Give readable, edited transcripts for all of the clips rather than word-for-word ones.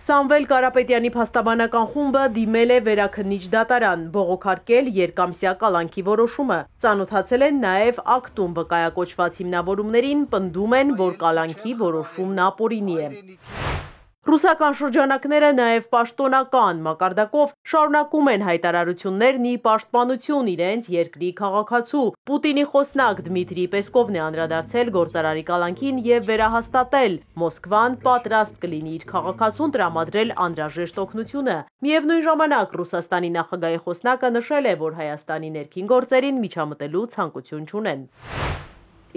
Սամվել Կարապետյանի փաստաբանական խումբը դիմել է վերաքննիչ դատարան, բողոքարկել երկամսյա կալանքի որոշումը, ծանոթացել են նաև ակտում վկայակոչված հիմնավորումներին, պնդում են, որ կալանքի որոշումն ապօրինի է։ Ռուսական շրջանակները նաև պաշտոնական մակարդակով շարունակում են հայտարարություններն ի պաշտպանություն իրենց երկրի քաղաքացու։ Պուտինի խոսնակ Դմիտրի Պեսկովն է անդրադարձել գործարարի կալանքին եւ վերահաստատել. Մոսկվան պատրաստ կլինի իր քաղաքացուն տրամադրել անհրաժեշտ օգնությունը։ Միևնույն ժամանակ Ռուսաստանի նախագահի խոսնակը նշել է, որ Հայաստանի ներքին գործերին միջամտելու ցանկություն չունեն։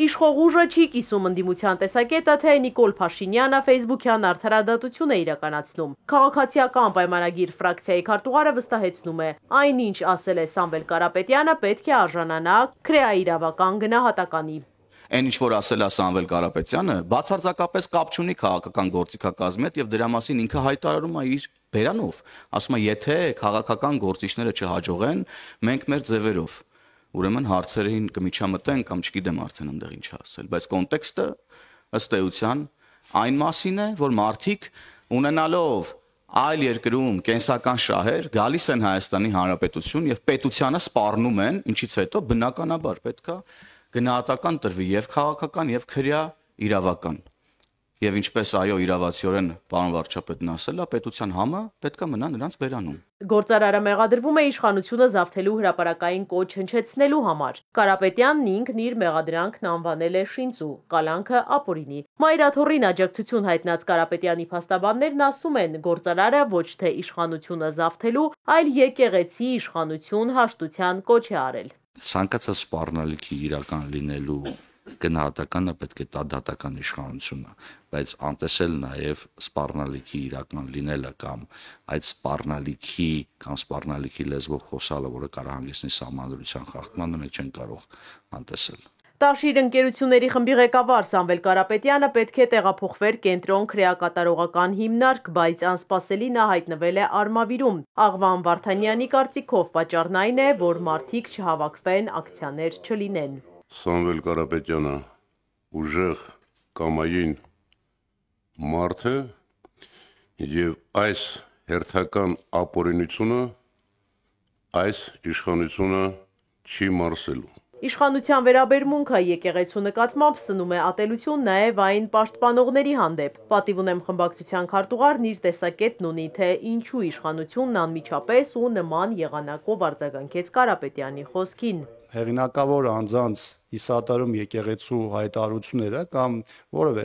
Իշխող ուժը չի կիսում ընդդիմության տեսակետը, թե Նիկոլ Փաշինյանը ֆեյսբուքյան արդարադատություն է իրականացնում։ Քաղաքացիական պայմանագիր ֆրակցիայի քարտուղարը վստահեցնում է, այնինչ ասել է Սամվել Կարապետյանը, պետք է արժանանա քրեաիրավական գնահատականի։ Այն ինչ որ ասել է Սամվել Կարապետյանը, բացարձակապես կապ չունի քաղաքական գործիքակազմի հետ եւ դրա մասին ինքը հայտարարում է իր բերանով։ Ասում է, եթե քաղաքական գործիչները չհաջողեն, մենք մեր ձևերով ուրեմն հարցերին կմիջամտեն կամ չգիտեմ արդեն այնտեղ ինչ ասել, բայց կոնտեքստը ըստ էության այն մասին է, որ մարդիկ ունենալով այլ երկրում կենսական շահեր գալիս են Հայաստանի Հանրապետություն եւ պետությանը սպառնում են, ինչից հետո բնականաբար պետքա գնահատական տրվի եւ քաղաքական եւ քրեա իրավական։ Եվ ինչպես այո իրավացիորեն պարոն վարչապետն ասել է, պետության համը պետք է մնա նրանց բերանում։ Գործարարը մեղադրվում է իշխանությունը զավթելու հրապարակային կոչ հնչեցնելու համար։ Կարապետյանն ինքն իր մեղադրանքն անվանել է շինծու, կալանքը ապօրինի։ Մայրաթոռին աջակցություն հայտնած Կարապետյանի փաստաբաններն ասում են, գործարարը ոչ թե իշխանությունը զավթելու, այլ եկեղեցի իշխանություն հաշտության կոչ է արել։ Ցանկացած սպառնալիքի իրական լինելու գնահատականը պետք է տա դատական իշխանությունը, բայց անտեսել նաև սպառնալիքի իրական լինելը կամ այդ սպառնալիքի լեզվով խոսալը, որը կարող հանգեցնի սահմանադրության խախտմանը, մենք չենք կարող անտեսել։ Տաշիր ընկերությունների խմբի ղեկավար Սամվել Կարապետյանը պետք է տեղափոխվեր կենտրոն քրեակատարողական հիմնարկ, բայց անսպասելի նա հայտնվել է Արմավիրում։ Աղվան Վարդանյանի կարծիքով պատճառն այն է, որ մարդիկ չհավաքվեն, ակցիաներ չլինեն։ Սամվել Կարապետյանը ուժեղ կամային մարդ է եւ այս հերթական ապօրինությունը այս իշխանությունը չի մարսելու։ Իշխանության վերաբերմունքը եկեղեցու նկատմամբ սնում է ատելություն նաև այն պաշտպանողների հանդեպ։ Պատիվ ունեմ խմբակցության քարտուղարն իր տեսակետն ունի, թե ինչու իշխանությունն անմիջապես ու նման եղանակով արձագանքեց Կարապետյանի խոսքին։ Հեղինակավոր անձանց իսատարում եկեղեցու հայտարարությունները կամ որևէ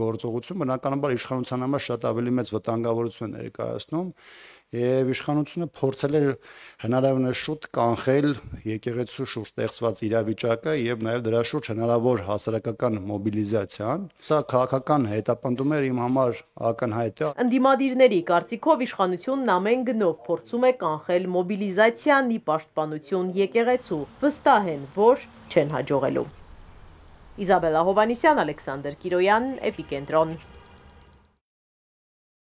գործողություն բնականաբար իշխանության համար շատ ավելի մեծ վտանգավորություն է ներկայացնում եւ իշխանությունը փորձել է հնարավորինս շուտ կանխել եկեղեցու շուրջ ստեղծված իրավիճակը եւ նաեւ դրա շուրջ հնարավոր հասարակական մոբիլիզացիան։ Սա քաղաքական հետապնդում էր իմ համար ակնհայտ է։ Ընդդիմադիրների կարծիքով իշխանությունն ամեն գնով փորձում է կանխել մոբիլիզացիան ի պաշտպանություն եկեղեցու։ Վստահ են, որ չեն հաջողելու։ Իզաբելա Հովանիսյան, Ալեքսանդր Կիրոյան, Էպիկենտրոն։